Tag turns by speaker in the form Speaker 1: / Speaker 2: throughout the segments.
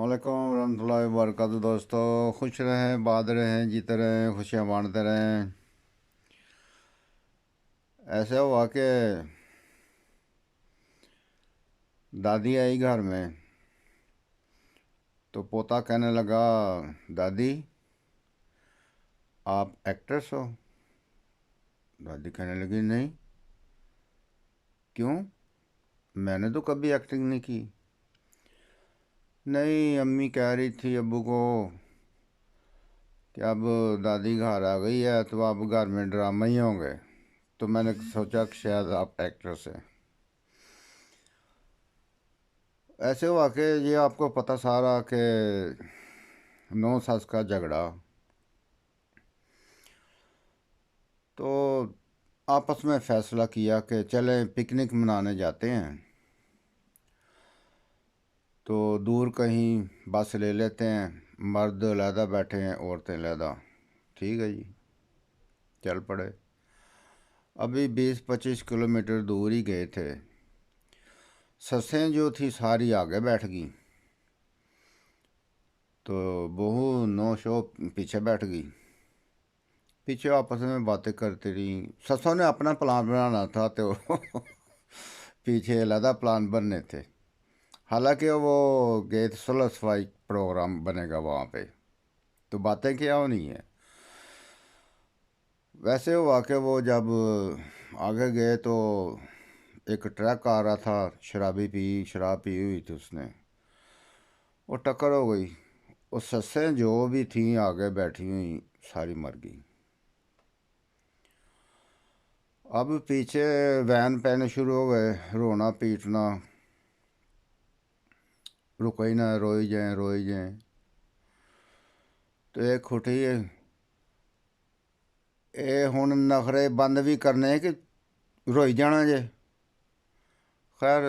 Speaker 1: वालेकुम रहमतुल्लाहि वबरकातुहू। दोस्तों, खुश रहें, बात रहें, जीते रहें, खुशियाँ बांटते रहें। ऐसे हुआ कि दादी आई घर में तो पोता कहने लगा, दादी आप एक्ट्रेस हो? दादी कहने लगी, नहीं। क्यों? मैंने तो कभी एक्टिंग नहीं की। नहीं, अम्मी कह रही थी अब्बू को कि अब दादी घर आ गई है तो अब घर में ड्रामा ही होंगे। तो मैंने सोचा कि शायद आप एक्ट्रेस हैं। ऐसे हुआ कि ये आपको पता सारा कि नौ सास का झगड़ा, तो आपस में फ़ैसला किया कि चलें पिकनिक मनाने जाते हैं। तो दूर कहीं बस ले लेते हैं, मर्द अलहदा बैठे हैं, औरतें अलहदा। ठीक है जी, चल पड़े। अभी 20-25 किलोमीटर दूर ही गए थे। ससें जो थी सारी आगे बैठ गई, तो बहू नौ शो पीछे बैठ गई। पीछे आपस में बातें करती रही। ससों ने अपना प्लान बनाना था तो पीछे अलहदा प्लान बनने थे। हालांकि वो गए थे, सुलह सफाई प्रोग्राम बनेगा वहाँ पे, तो बातें क्या होनी है। वैसे हुआ कि वो जब आगे गए तो एक ट्रक आ रहा था, शराब पी हुई थी उसने। वो टक्कर हो गई। वो सस्सें जो भी थीं आगे बैठी हुई सारी मर गई। अब पीछे वैन पैने शुरू हो गए, रोना पीटना, रुको ही ना, रोई जाएं रोई जाएं। तो एक खुटी ये हुण नखरे बंद भी करने कि रोई जाना जे। खैर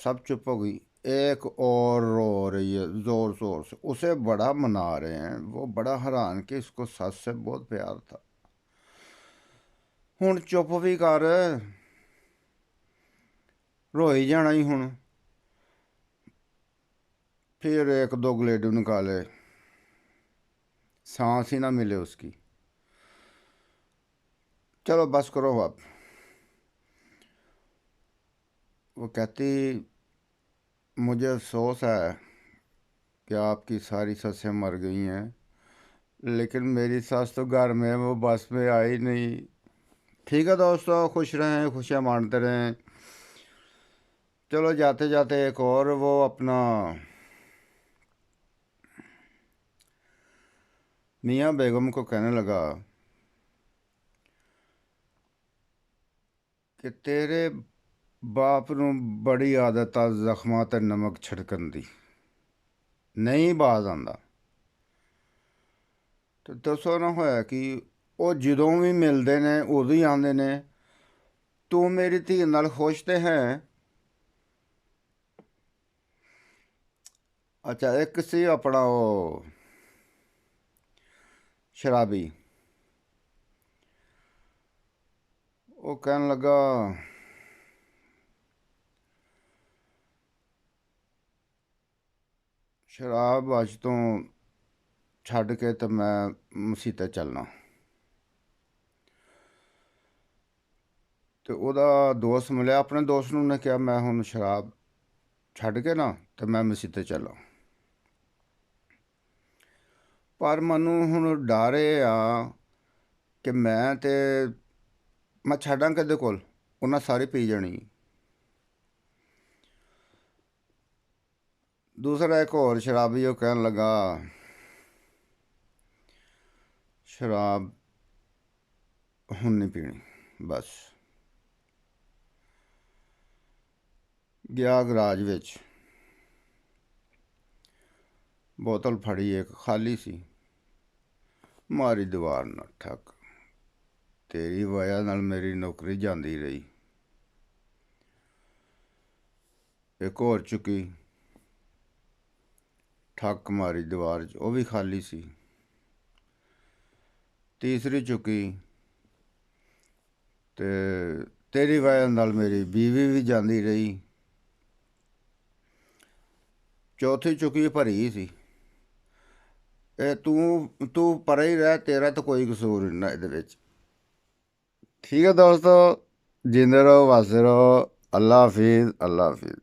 Speaker 1: सब चुप हो गई। एक और रो रही है ज़ोर ज़ोर से, उसे बड़ा मना रहे हैं। वो बड़ा हैरान कि इसको सस से बहुत प्यार था। हुण चुप भी कर, रोई जाना ही हुण। फिर एक दो गलेडू निकाले, सांस ही ना मिले उसकी। चलो बस करो अब। वो कहती, मुझे अफसोस है कि आपकी सारी ससें मर गई हैं, लेकिन मेरी सास तो घर में है, वो बस में आई नहीं। ठीक है दोस्तों, खुश रहें, खुशियाँ मानते रहें। चलो जाते जाते एक और वो अपना मियाँ बेगम को कहने लगा कि तेरे बाप नूं बड़ी आदत आ जख्मां ते नमक छिड़कन दी, नहीं बाज आंदा। तो दसो ना होया कि वो ਜਦੋਂ भी मिलते ने उदों ही आंदे ने, तू मेरी धी नाल खुश ते है। अच्छा, एक सी अपना वो शराबी, वो कहन लगा, शराब अज तो छड्ड के तो मैं मसीते चलना। तो ਉਹਦਾ दोस्त मिले, अपने दोस्त ने कहा मैं हुण शराब छड्ड के ना तो मैं मसीते चला। पर ਮੈਨੂੰ ਹੁਣ ਡਰ ਇਹ ਆ ਕਿ मैं ਛੱਡਾਂ ਕਿਹਦੇ ਕੋਲ, ਉਹਨਾਂ ਸਾਰੀ पी जानी। दूसरा एक और शराबी वो कहन लगा, शराब हुण नहीं पीनी बस। गया गराज विच, बोतल फड़ी एक खाली सी, मारी दीवार ना ठक। तेरी वजह नाल मेरी नौकरी जाती रही। एक और चुकी, ठक मारी दीवार च, वह भी खाली सी। तीसरी चुकी ते तेरी वजह नाल मेरी बीवी भी जाती रही। चौथी चुकी भरी सी, ਇਹ ਤੂੰ ਪਰੇ ਹੀ ਰਹਿ, ਤੇਰਾ ਤਾਂ ਕੋਈ ਕਸੂਰ ਨਹੀਂ ਨਾ ਇਹਦੇ ਵਿੱਚ। ਠੀਕ ਹੈ ਦੋਸਤੋ, ਜਿੰਦੇ ਰਹੋ, ਵਸਦੇ ਰਹੋ। ਅੱਲਾ ਹਾਫਿਜ਼, ਅੱਲਾ ਹਾਫਿਜ਼।